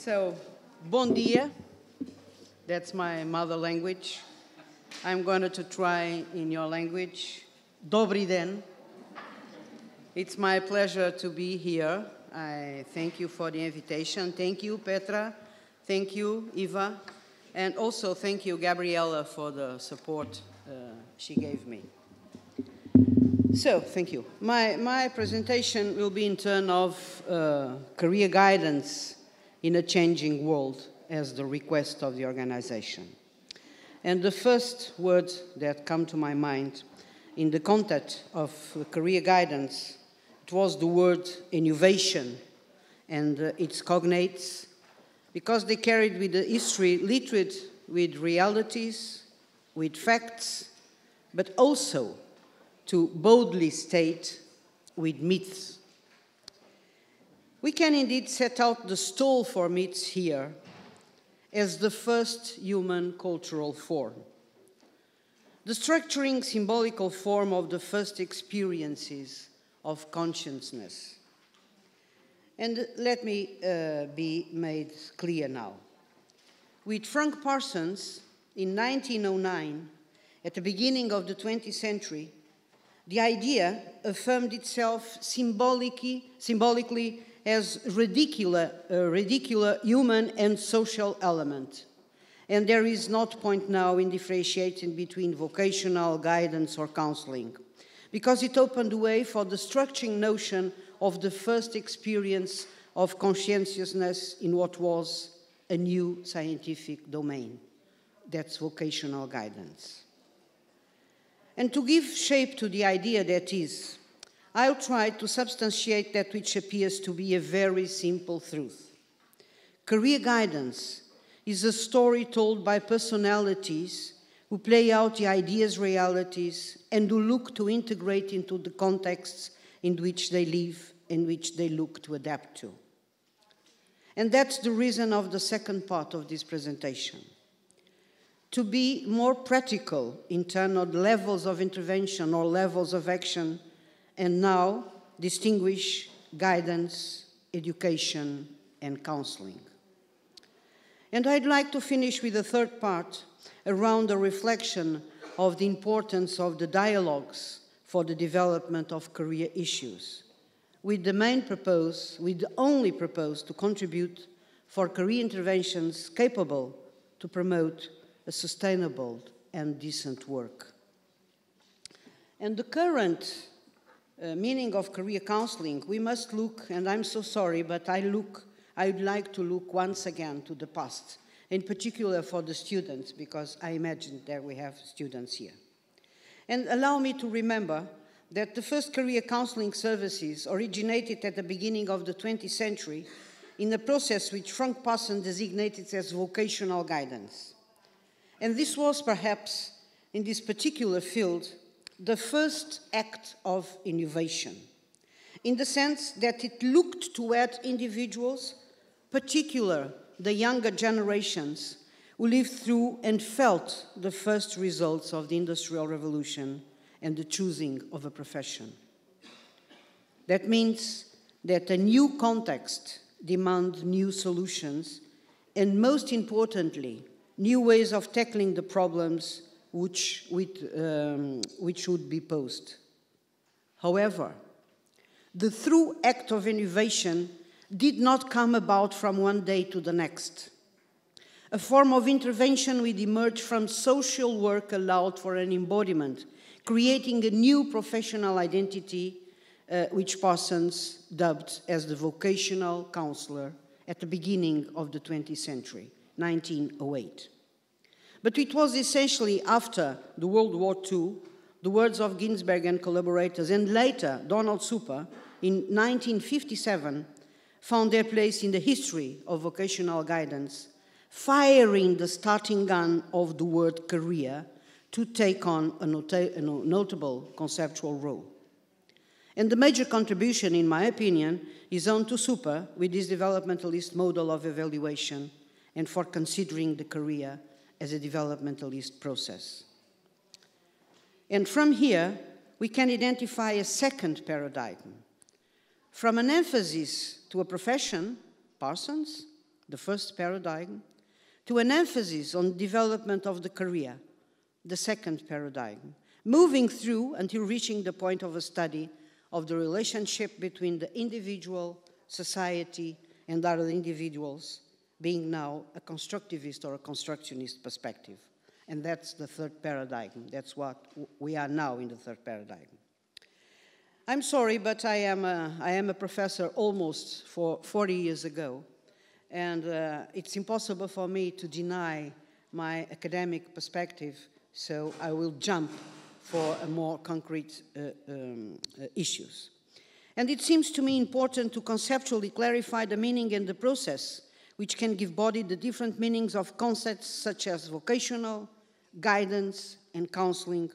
So, bom dia, that's my mother language. I'm going to try in your language. Dobry den. It's my pleasure to be here. I thank you for the invitation. Thank you, Petra. Thank you, Eva. And also thank you, Gabriella, for the support she gave me. So, thank you. My presentation will be in terms of career guidance in a changing world as the request of the organization. And the first word that come to my mind in the context of career guidance, it was the word innovation and its cognates, because they carried with the history littered with realities, with facts, but also to boldly state with myths. We can indeed set out the stall for myths here as the first human cultural form, the structuring symbolical form of the first experiences of consciousness. And let me be made clear now. With Frank Parsons in 1909, at the beginning of the 20th century, the idea affirmed itself symbolically as a ridiculous human and social element. And there is not point now in differentiating between vocational guidance or counseling, because it opened the way for the structuring notion of the first experience of conscientiousness in what was a new scientific domain. That's vocational guidance. And to give shape to the idea that is, I'll try to substantiate that which appears to be a very simple truth. Career guidance is a story told by personalities who play out the ideas' realities and who look to integrate into the contexts in which they live, in which they look to adapt to. And that's the reason of the second part of this presentation. To be more practical in terms of levels of intervention or levels of action, and now distinguish guidance, education, and counseling. And I'd like to finish with the third part around the reflection of the importance of the dialogues for the development of career issues, with the only purpose to contribute for career interventions capable to promote a sustainable and decent work. And the current meaning of career counseling, we must look, and I'm so sorry, but I'd like to look once again to the past, in particular for the students, because I imagine that we have students here. And allow me to remember that the first career counseling services originated at the beginning of the 20th century in a process which Frank Parsons designated as vocational guidance. And this was perhaps, in this particular field, the first act of innovation, in the sense that it looked toward individuals, particularly the younger generations, who lived through and felt the first results of the Industrial Revolution and the choosing of a profession. That means that a new context demands new solutions, and most importantly, new ways of tackling the problems which would be posed. However, the true act of innovation did not come about from one day to the next. A form of intervention would emerge from social work allowed for an embodiment, creating a new professional identity, which Parsons dubbed as the vocational counselor at the beginning of the 20th century, 1908. But it was essentially after the World War II, the words of Ginsberg and collaborators, and later Donald Super, in 1957, found their place in the history of vocational guidance, firing the starting gun of the word career to take on a notable conceptual role. And the major contribution, in my opinion, is on to Super with his developmentalist model of evaluation and for considering the career as a developmentalist process. And from here, we can identify a second paradigm. From an emphasis to a profession, Parsons, the first paradigm, to an emphasis on development of the career, the second paradigm, moving through until reaching the point of a study of the relationship between the individual, society, and other individuals, being now a constructivist or a constructionist perspective. And that's the third paradigm. That's what we are now in the third paradigm. I'm sorry, but I am a professor almost for 40 years ago, and it's impossible for me to deny my academic perspective, so I will jump for a more concrete issues. And it seems to me important to conceptually clarify the meaning and the process which can give body the different meanings of concepts such as vocational, guidance, and counseling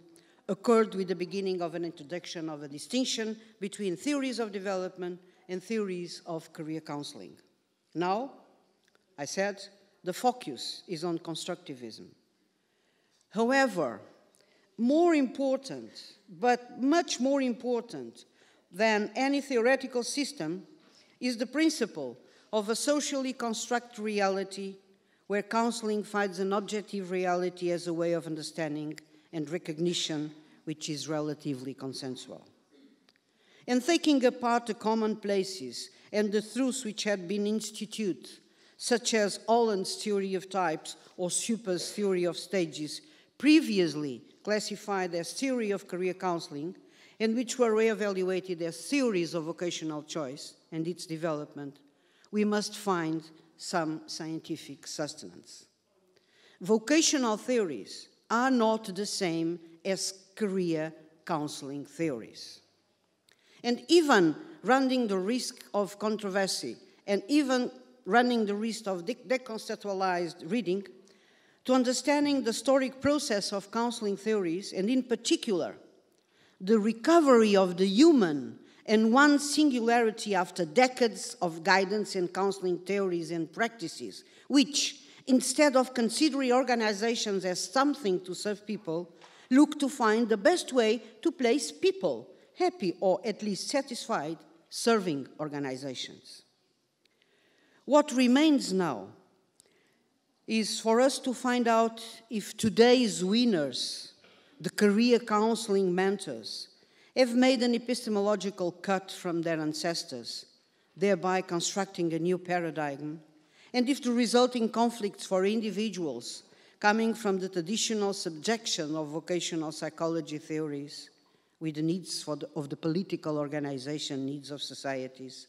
occurred with the beginning of an introduction of a distinction between theories of development and theories of career counseling. Now, I said, the focus is on constructivism. However, more important, but much more important than any theoretical system is the principle of a socially constructed reality where counseling finds an objective reality as a way of understanding and recognition which is relatively consensual. And taking apart the commonplaces and the truths which had been instituted, such as Holland's theory of types or Super's theory of stages, previously classified as theory of career counseling, and which were re-evaluated as theories of vocational choice and its development, we must find some scientific sustenance. Vocational theories are not the same as career counseling theories. And even running the risk of controversy, and even running the risk of deconceptualized reading, to understanding the historic process of counseling theories, and in particular, the recovery of the human and one singularity after decades of guidance and counseling theories and practices, which, instead of considering organizations as something to serve people, look to find the best way to place people happy or at least satisfied serving organizations. What remains now is for us to find out if today's winners, the career counseling mentors, have made an epistemological cut from their ancestors, thereby constructing a new paradigm, and if the resulting conflicts for individuals coming from the traditional subjection of vocational psychology theories with the needs of the political organization needs of societies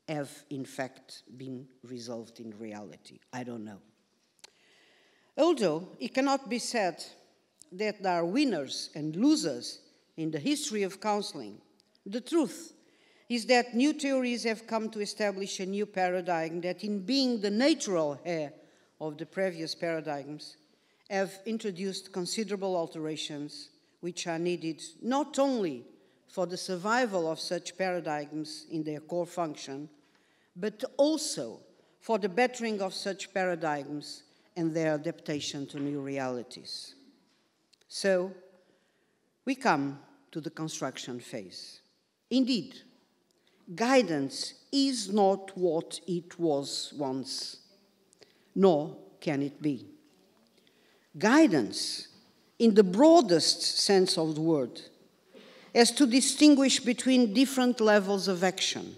have in fact been resolved in reality. I don't know. Although it cannot be said that there are winners and losers in the history of counseling, the truth is that new theories have come to establish a new paradigm that, in being the natural heir of the previous paradigms, have introduced considerable alterations which are needed not only for the survival of such paradigms in their core function, but also for the bettering of such paradigms and their adaptation to new realities. So, we come to the construction phase. Indeed, guidance is not what it was once, nor can it be. Guidance, in the broadest sense of the word, has to distinguish between different levels of action.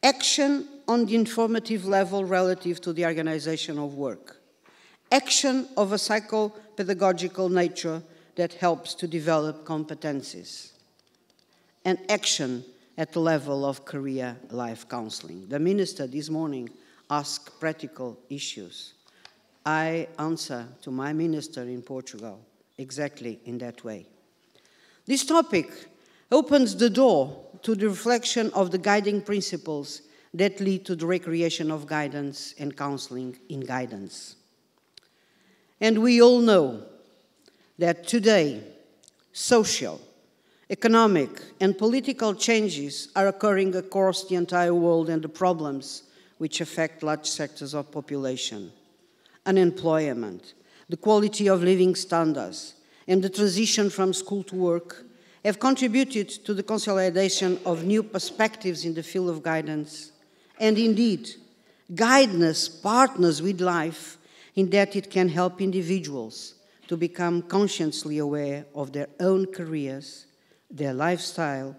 Action on the informative level relative to the organization of work. Action of a psychopedagogical nature that helps to develop competencies. And action at the level of career life counseling. The minister this morning asked practical issues. I answer to my minister in Portugal exactly in that way. This topic opens the door to the reflection of the guiding principles that lead to the recreation of guidance and counseling in guidance. And we all know that today, social, economic, and political changes are occurring across the entire world, and the problems which affect large sectors of population, unemployment, the quality of living standards, and the transition from school to work have contributed to the consolidation of new perspectives in the field of guidance, and indeed Guidance partners with life in that it can help individuals to become consciously aware of their own careers, their lifestyle,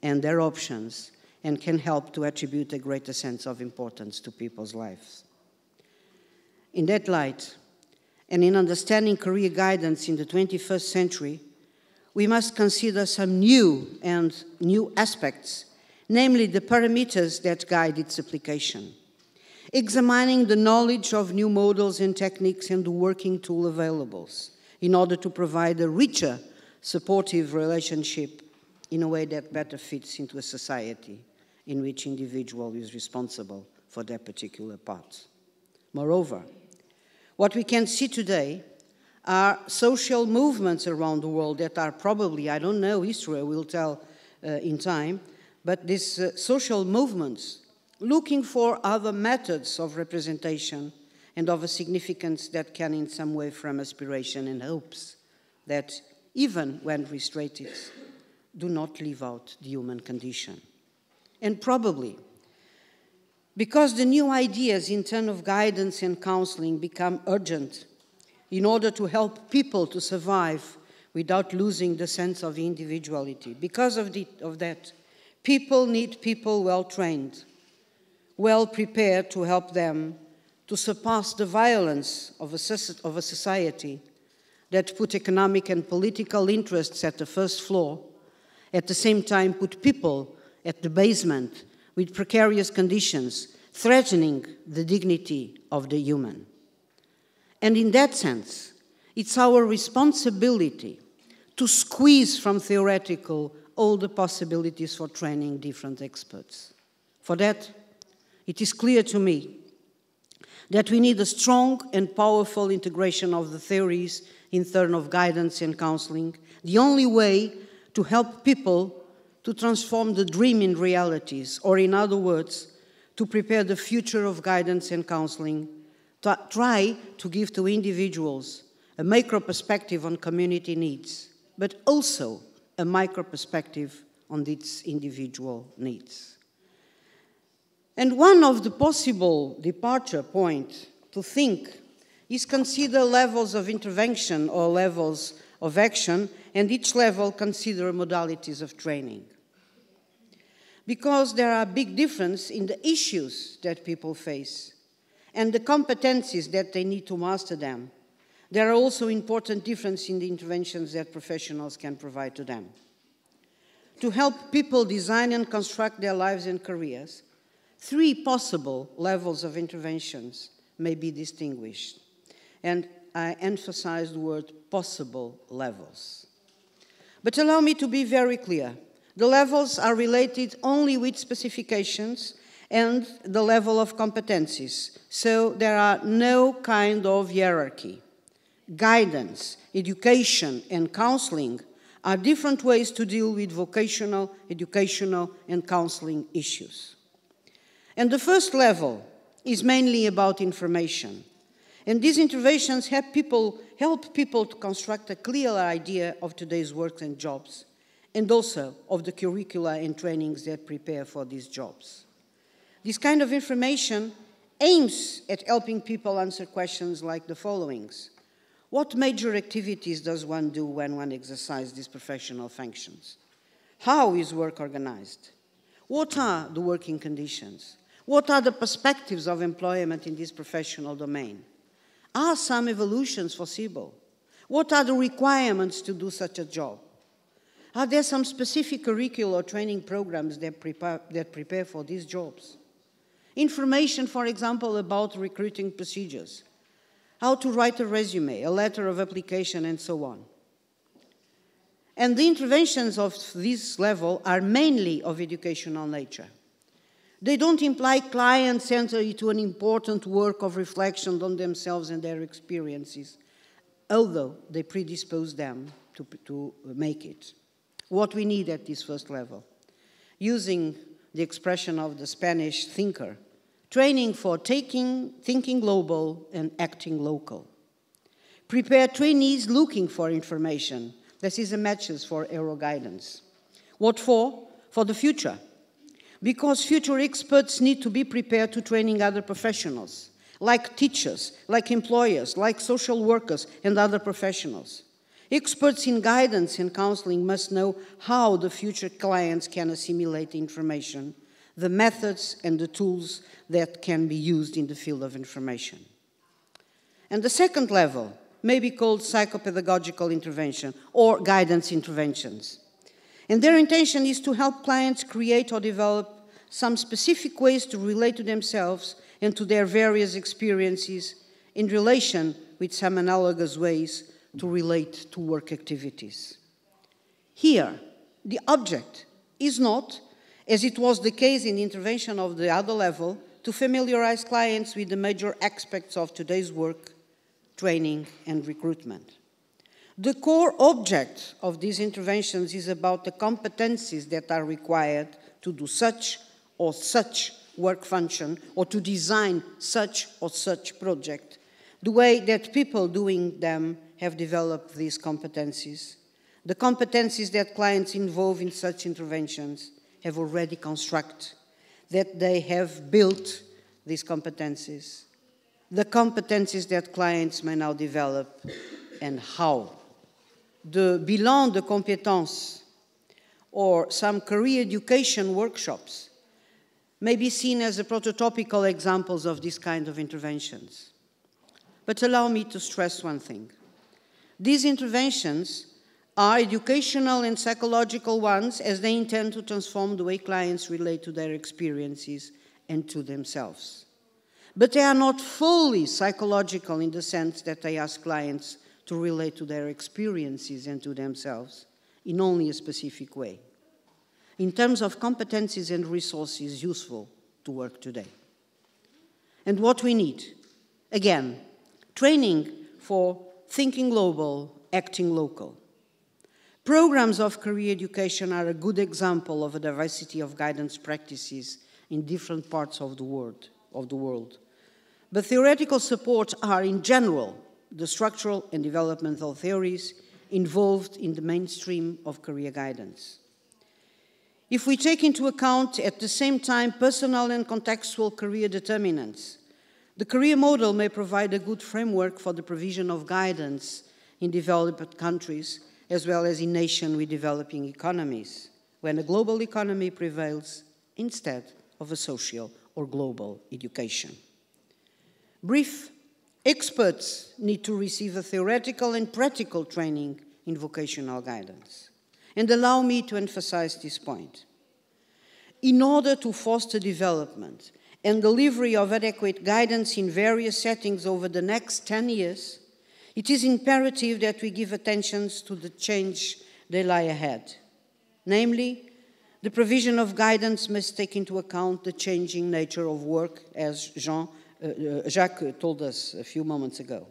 and their options, and can help to attribute a greater sense of importance to people's lives. In that light, and in understanding career guidance in the 21st century, we must consider some new aspects, namely the parameters that guide its application, examining the knowledge of new models and techniques and the working tool available in order to provide a richer, supportive relationship in a way that better fits into a society in which individual is responsible for their particular part. Moreover, what we can see today are social movements around the world that are probably, I don't know, history will tell in time, but these social movements looking for other methods of representation and of a significance that can in some way frame aspiration and hopes that, even when restricted, do not leave out the human condition. And probably, because the new ideas in terms of guidance and counseling become urgent in order to help people to survive without losing the sense of individuality. Because of that, people need people well-trained, well-prepared to help them to surpass the violence of a society that put economic and political interests at the first floor, at the same time put people at the basement with precarious conditions, threatening the dignity of the human. And in that sense, it's our responsibility to squeeze from theoretical all the possibilities for training different experts. For that, it is clear to me that we need a strong and powerful integration of the theories in terms of guidance and counseling, the only way to help people to transform the dream in realities, or in other words, to prepare the future of guidance and counseling, to try to give to individuals a macro perspective on community needs, but also a micro perspective on its individual needs. And one of the possible departure points to think is consider levels of intervention or levels of action, and each level consider modalities of training. Because there are big differences in the issues that people face and the competencies that they need to master them. There are also important differences in the interventions that professionals can provide to them. To help people design and construct their lives and careers, 3 possible levels of interventions may be distinguished. And I emphasize the word possible levels. But allow me to be very clear. The levels are related only with specifications and the level of competencies. So there are no kind of hierarchy. Guidance, education, and counseling are different ways to deal with vocational, educational, and counseling issues. And the first level is mainly about information. And these interventions help people to construct a clear idea of today's work and jobs, and also of the curricula and trainings that prepare for these jobs. This kind of information aims at helping people answer questions like the followings. What major activities does one do when one exercises these professional functions? How is work organized? What are the working conditions? What are the perspectives of employment in this professional domain? Are some evolutions foreseeable? What are the requirements to do such a job? Are there some specific curricular or training programs that prepare for these jobs? Information, for example, about recruiting procedures, how to write a resume, a letter of application, and so on. And the interventions of this level are mainly of educational nature. They don't imply clients enter into an important work of reflection on themselves and their experiences, although they predispose them to make it. What we need at this first level, using the expression of the Spanish thinker, training for thinking global and acting local. Prepare trainees looking for information. This is a matches for Aero guidance. What for? For the future. because future experts need to be prepared to training other professionals, like teachers, like employers, like social workers and other professionals. Experts in guidance and counseling must know how the future clients can assimilate information, the methods and the tools that can be used in the field of information. And the second level may be called psychopedagogical intervention or guidance interventions. And their intention is to help clients create or develop some specific ways to relate to themselves and to their various experiences in relation with some analogous ways to relate to work activities. Here, the object is not, as it was the case in the intervention of the other level, to familiarize clients with the major aspects of today's work, training, and recruitment. The core object of these interventions is about the competencies that are required to do such or such work function or to design such or such project, the way that people doing them have developed these competencies, the competencies that clients involved in such interventions have already constructed, that they have built these competencies, the competencies that clients may now develop, and how. The bilan de compétences or some career education workshops may be seen as a prototypical examples of this kind of interventions. But allow me to stress one thing. These interventions are educational and psychological ones as they intend to transform the way clients relate to their experiences and to themselves. But they are not fully psychological in the sense that they ask clients to relate to their experiences and to themselves in only a specific way, in terms of competencies and resources useful to work today. And what we need, again, training for thinking global, acting local. Programs of career education are a good example of a diversity of guidance practices in different parts of the world. But theoretical support are, in general, the structural and developmental theories involved in the mainstream of career guidance. If we take into account at the same time personal and contextual career determinants, the career model may provide a good framework for the provision of guidance in developed countries as well as in nations with developing economies, when a global economy prevails instead of a social or global education. Brief. Experts need to receive a theoretical and practical training in vocational guidance. And allow me to emphasize this point. In order to foster development and delivery of adequate guidance in various settings over the next 10 years, it is imperative that we give attention to the change that lie ahead. Namely, the provision of guidance must take into account the changing nature of work, as Jacques told us a few moments ago.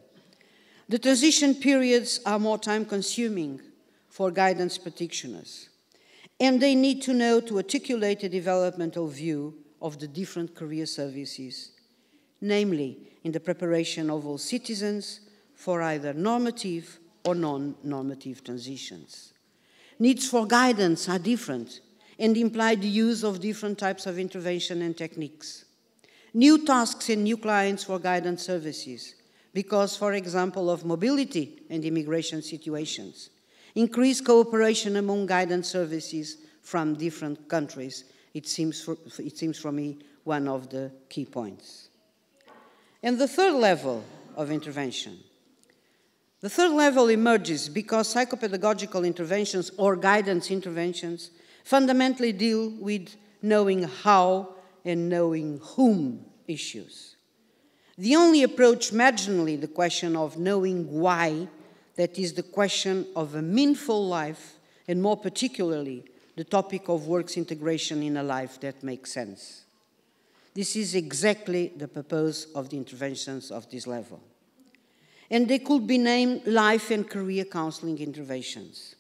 The transition periods are more time-consuming for guidance practitioners, and they need to know to articulate a developmental view of the different career services, namely in the preparation of all citizens for either normative or non-normative transitions. Needs for guidance are different and imply the use of different types of intervention and techniques. New tasks and new clients for guidance services because, for example, of mobility and immigration situations. Increased cooperation among guidance services from different countries. It seems for me one of the key points. And the third level of intervention. The third level emerges because psychopedagogical interventions or guidance interventions fundamentally deal with knowing how and knowing whom issues. The only approach marginally the question of knowing why, that is the question of a meaningful life, and more particularly, the topic of work's integration in a life that makes sense. This is exactly the purpose of the interventions of this level. And they could be named life and career counseling interventions.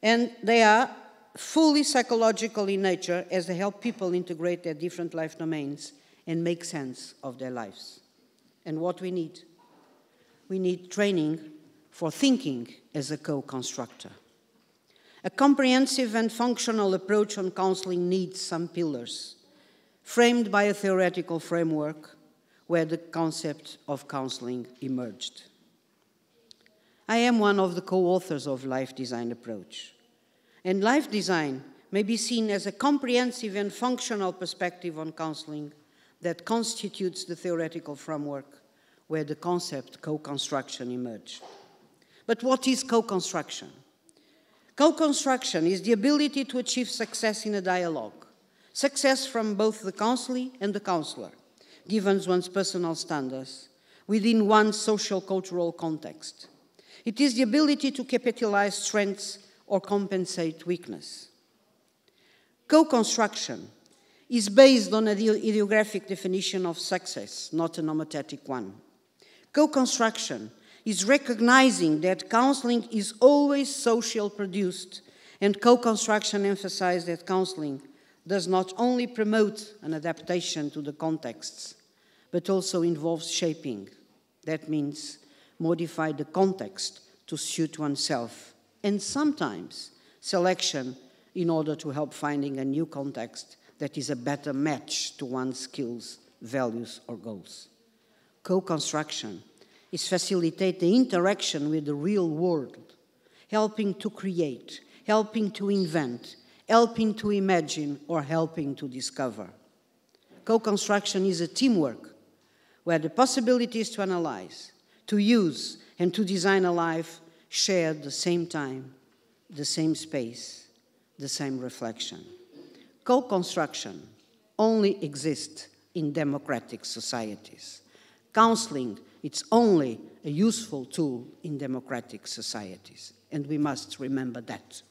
And they are fully psychological in nature as they help people integrate their different life domains and make sense of their lives. And what we need? We need training for thinking as a co-constructor. A comprehensive and functional approach on counseling needs some pillars, framed by a theoretical framework where the concept of counseling emerged. I am one of the co-authors of Life Design Approach, and life design may be seen as a comprehensive and functional perspective on counseling that constitutes the theoretical framework where the concept co-construction emerged. But what is co-construction? Co-construction is the ability to achieve success in a dialogue, success from both the counselee and the counselor, given one's personal standards, within one's social-cultural context. It is the ability to capitalize strengths or compensate weakness. Co-construction is based on an ideographic definition of success, not a nomothetic one. Co-construction is recognizing that counseling is always social produced, and co-construction emphasizes that counseling does not only promote an adaptation to the contexts, but also involves shaping. That means modify the context to suit oneself, and sometimes selection in order to help finding a new context that is a better match to one's skills, values, or goals. Co-construction is facilitate the interaction with the real world, helping to create, helping to invent, helping to imagine, or helping to discover. Co-construction is a teamwork where the possibilities to analyze, to use, and to design a life share the same time, the same space, the same reflection. Co-construction only exists in democratic societies. Counseling, it's only a useful tool in democratic societies, and we must remember that.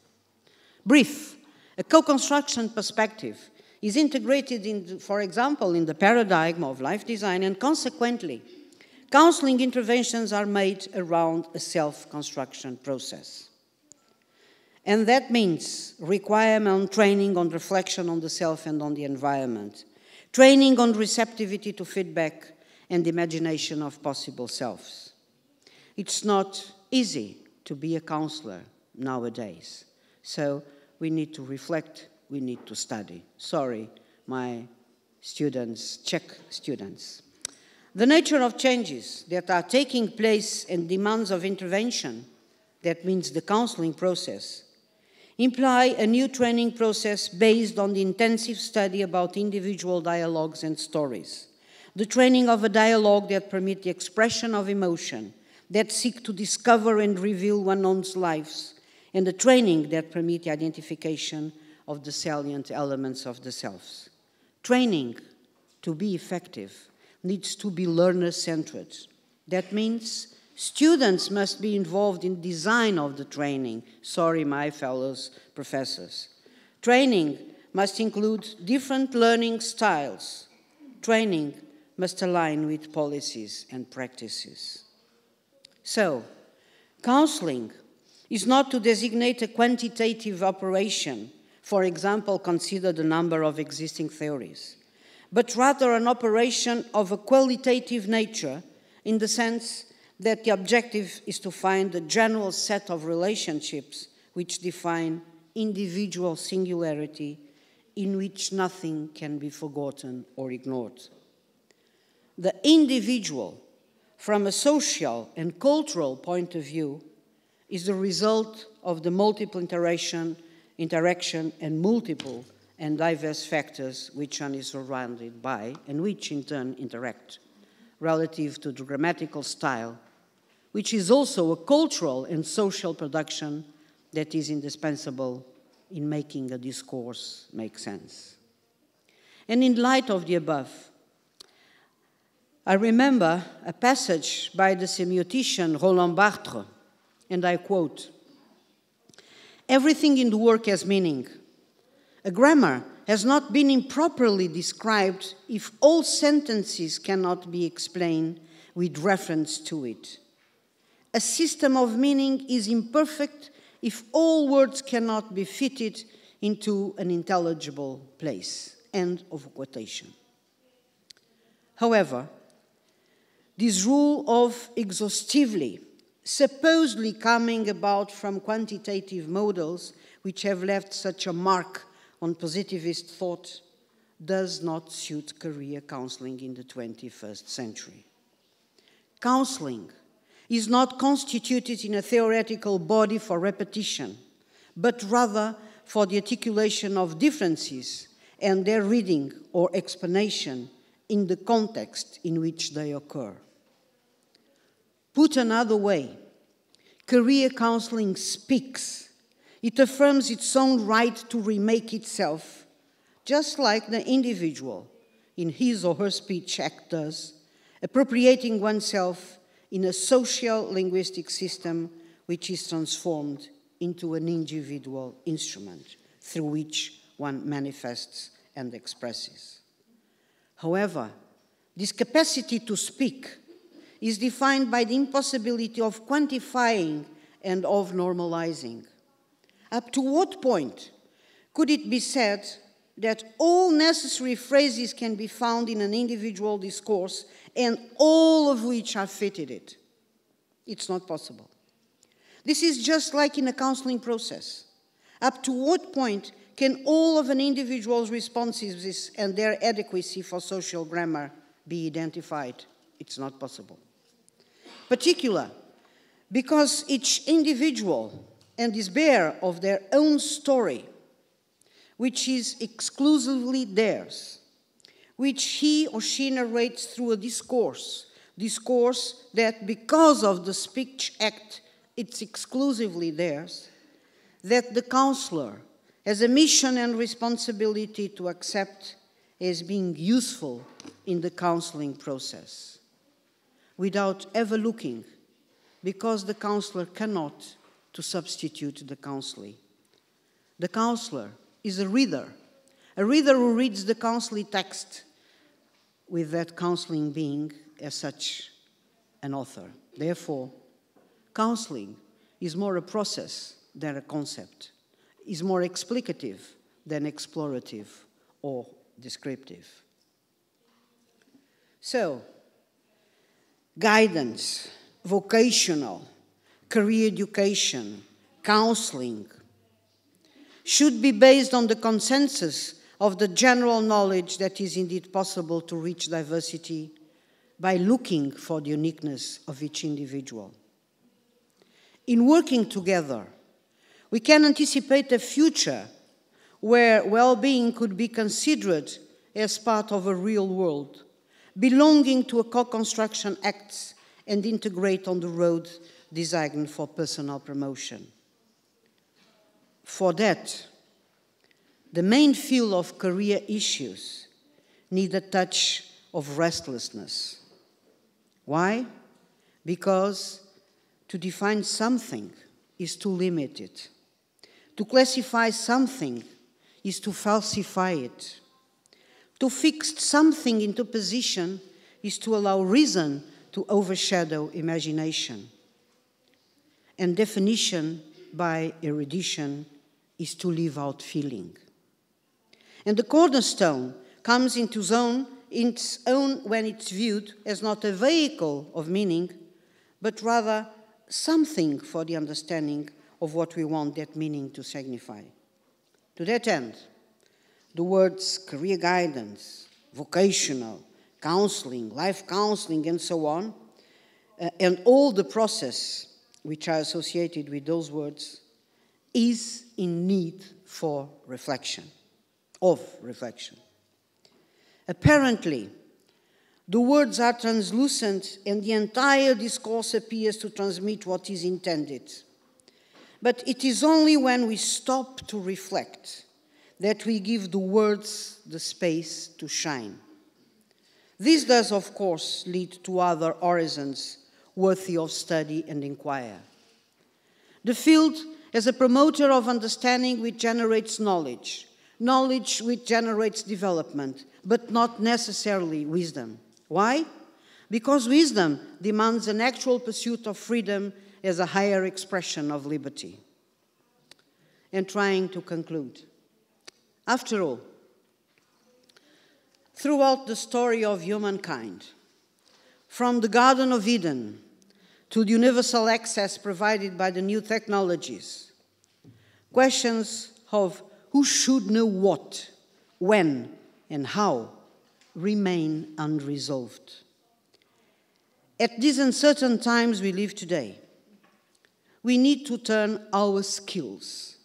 Brief, a co-construction perspective is integrated, for example, in the paradigm of life design, and consequently, counseling interventions are made around a self-construction process. And that means requirement on training on reflection on the self and on the environment, training on receptivity to feedback and imagination of possible selves. It's not easy to be a counselor nowadays, so we need to reflect, we need to study. Sorry, my students, Czech students. The nature of changes that are taking place and demands of intervention, that means the counseling process, imply a new training process based on the intensive study about individual dialogues and stories. The training of a dialogue that permits the expression of emotion, that seek to discover and reveal one's own lives, and the training that permits the identification of the salient elements of the selves. Training, to be effective, needs to be learner-centered. That means students must be involved in design of the training. Sorry, my fellows professors. Training must include different learning styles. Training must align with policies and practices. So, counseling is not to designate a quantitative operation, for example, consider the number of existing theories, but rather an operation of a qualitative nature in the sense that the objective is to find a general set of relationships which define individual singularity in which nothing can be forgotten or ignored. The individual, from a social and cultural point of view, is the result of the multiple interaction and multiple and diverse factors which one is surrounded by and which in turn interact relative to the grammatical style, which is also a cultural and social production that is indispensable in making a discourse make sense. And in light of the above, I remember a passage by the semiotician Roland Barthes, and I quote, "Everything in the work has meaning. A grammar has not been improperly described if all sentences cannot be explained with reference to it. A system of meaning is imperfect if all words cannot be fitted into an intelligible place." End of quotation. However, this rule of exhaustively supposedly coming about from quantitative models which have left such a mark on positivist thought, does not suit career counseling in the 21st century. Counseling is not constituted in a theoretical body for repetition, but rather for the articulation of differences and their reading or explanation in the context in which they occur. Put another way, career counseling speaks. It affirms its own right to remake itself, just like the individual in his or her speech act does, appropriating oneself in a social linguistic system which is transformed into an individual instrument through which one manifests and expresses. However, this capacity to speak is defined by the impossibility of quantifying and of normalizing. Up to what point could it be said that all necessary phrases can be found in an individual discourse and all of which are fitted it? It's not possible. This is just like in a counseling process. Up to what point can all of an individual's responses and their adequacy for social grammar be identified? It's not possible. Particular, because each individual and is bearer of their own story, which is exclusively theirs, which he or she narrates through a discourse that, because of the speech act, it's exclusively theirs, that the counselor has a mission and responsibility to accept as being useful in the counseling process, without ever looking, because the counselor cannot, to substitute the counselee. The counselor is a reader who reads the counseling text, with that counseling being, as such, an author. Therefore, counseling is more a process than a concept, is more explicative than explorative or descriptive. So, guidance, vocational, career education, counseling should be based on the consensus of the general knowledge that is indeed possible to reach diversity by looking for the uniqueness of each individual. In working together, we can anticipate a future where well-being could be considered as part of a real world, belonging to a co-construction act and integrate on the road designed for personal promotion. For that, the main field of career issues need a touch of restlessness. Why? Because to define something is to limit it. To classify something is to falsify it. To fix something into position is to allow reason to overshadow imagination. And definition by erudition is to leave out feeling. And the cornerstone comes into its own when it's viewed as not a vehicle of meaning, but rather something for the understanding of what we want that meaning to signify. To that end, the words career guidance, vocational, counseling, life counseling, and so on, and all the process which are associated with those words, is in need for reflection, of reflection. Apparently, the words are translucent and the entire discourse appears to transmit what is intended. But it is only when we stop to reflect that we give the words the space to shine. This does, of course, lead to other horizons worthy of study and inquire. The field as a promoter of understanding which generates knowledge, knowledge which generates development, but not necessarily wisdom. Why? Because wisdom demands an actual pursuit of freedom as a higher expression of liberty. And trying to conclude. After all, throughout the story of humankind, from the Garden of Eden to the universal access provided by the new technologies, questions of who should know what, when, and how remain unresolved. At these uncertain times we live today, we need to turn our skills,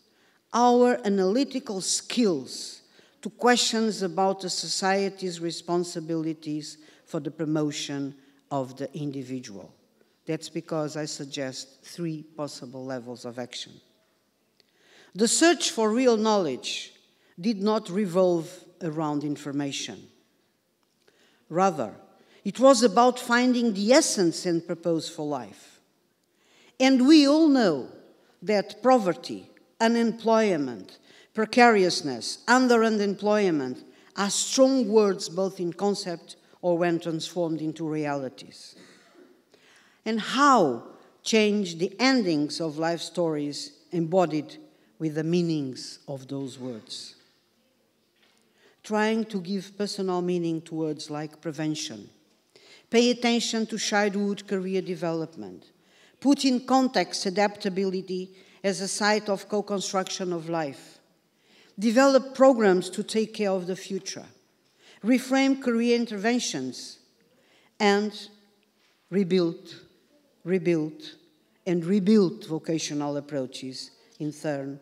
our analytical skills, to questions about the society's responsibilities for the promotion of the individual. That's because I suggest 3 possible levels of action. The search for real knowledge did not revolve around information. Rather, it was about finding the essence and purpose for life. And we all know that poverty, unemployment, precariousness, underemployment are strong words both in concept or when transformed into realities. And how change the endings of life stories embodied with the meanings of those words. Trying to give personal meaning to words like prevention, pay attention to childhood career development, put in context adaptability as a site of co-construction of life, develop programs to take care of the future, reframe career interventions, and rebuild, and rebuild vocational approaches in turn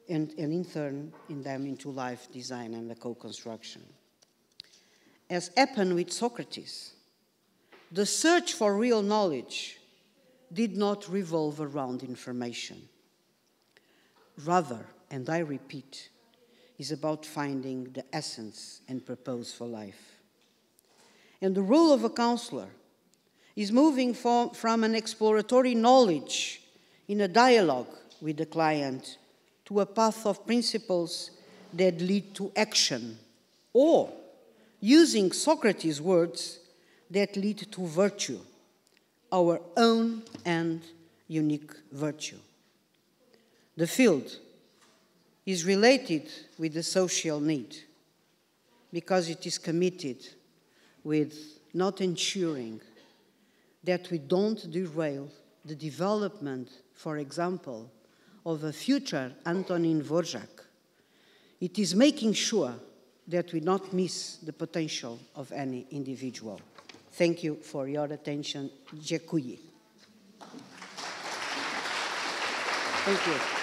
in them into life design and the co-construction. As happened with Socrates, the search for real knowledge did not revolve around information. Rather, and I repeat, is about finding the essence and purpose for life. And the role of a counselor is moving from an exploratory knowledge in a dialogue with the client to a path of principles that lead to action, or, using Socrates' words, that lead to virtue, our own and unique virtue. The field is related with the social need because it is committed with not ensuring that we don't derail the development, for example, of a future Antonin Dvorak. It is making sure that we not miss the potential of any individual. Thank you for your attention. Dziękuję. Thank you.